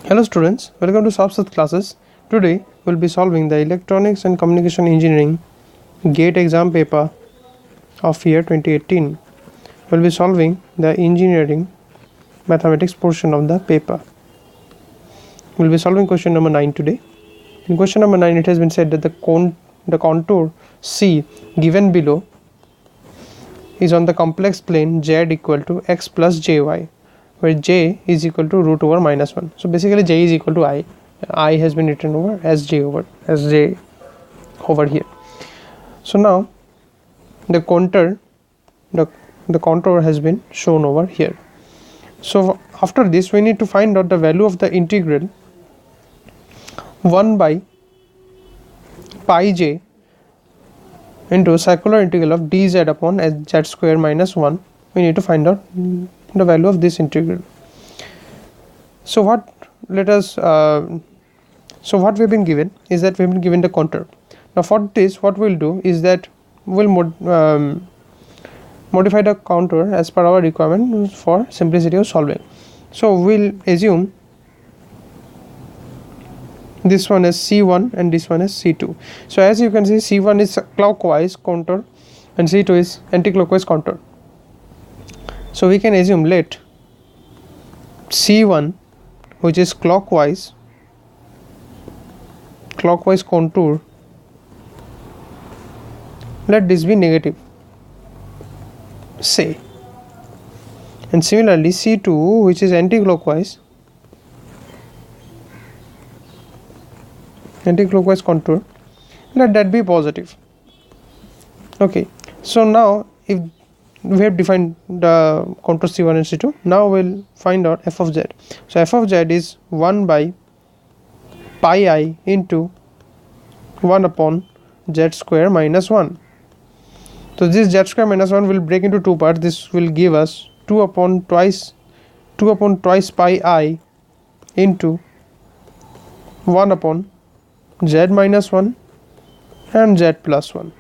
Hello students, welcome to Subsat classes. Today we'll be solving the Electronics and Communication Engineering GATE exam paper of year 2018. We'll be solving the engineering mathematics portion of the paper. We'll be solving question number 9 today. In question number 9 it has been said that the contour C given below is on the complex plane z equal to x plus jy, where j is equal to root over minus 1. So basically j is equal to I has been written over as j over here. So now the contour has been shown over here. So after this we need to find out the value of the integral 1 by pi j into circular integral of dz upon z square minus 1. We need to find out the value of this integral. So what we have been given is that we have been given the contour. Now for this what we'll do is that we'll modify the contour as per our requirement for simplicity of solving. So we'll assume this one is C1 and this one is C2. So as you can see, C1 is clockwise contour and C2 is anti-clockwise contour. So we can assume let C1, which is clockwise contour, let this be negative, say, and similarly C2, which is anti-clockwise contour, let that be positive. Okay, so now if we have defined the contour C1 and C2, now we'll find out f of z. So f of z is 1 by pi I into 1 upon z square minus 1. So this z square minus 1 will break into two parts. This will give us 2 upon twice pi I into 1 upon z minus 1 and z plus 1.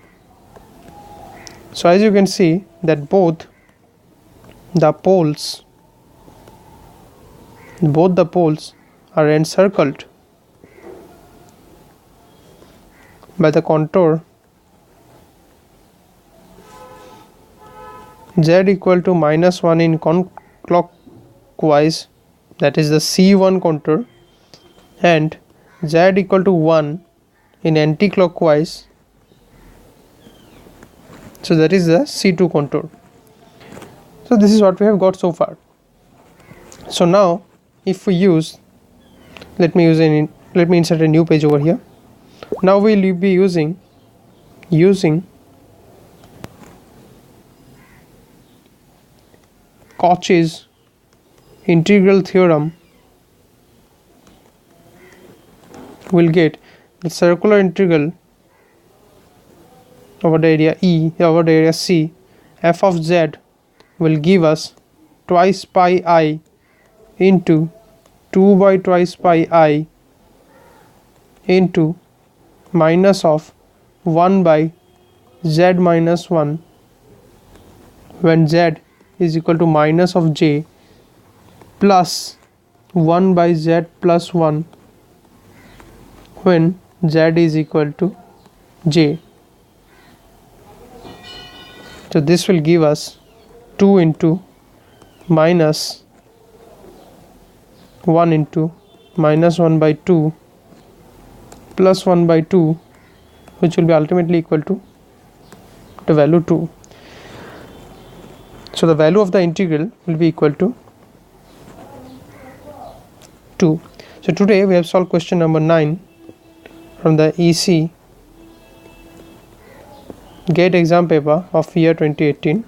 So as you can see that both the poles are encircled by the contour z equal to minus 1 in clockwise, that is the C1 contour, and z equal to 1 in anti-clockwise, so that is the C2 contour. So this is what we have got so far. So now if we use, let me insert a new page over here. Now we will be using Cauchy's integral theorem. We'll get the circular integral over the area E, over the area C, f of z will give us twice pi I into 2 by twice pi I into minus of 1 by z minus 1 when z is equal to minus of j, plus 1 by z plus 1 when z is equal to j. So this will give us 2 into minus 1 into minus 1 by 2 plus 1 by 2, which will be ultimately equal to the value 2. So the value of the integral will be equal to 2. So today we have solved question number 9 from the EC GATE exam paper of year 2018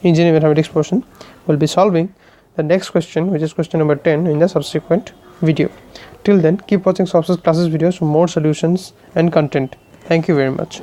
engineering mathematics portion. We'll be solving the next question, which is question number 10, in the subsequent video. Till then, keep watching Subsat classes videos for more solutions and content. Thank you very much.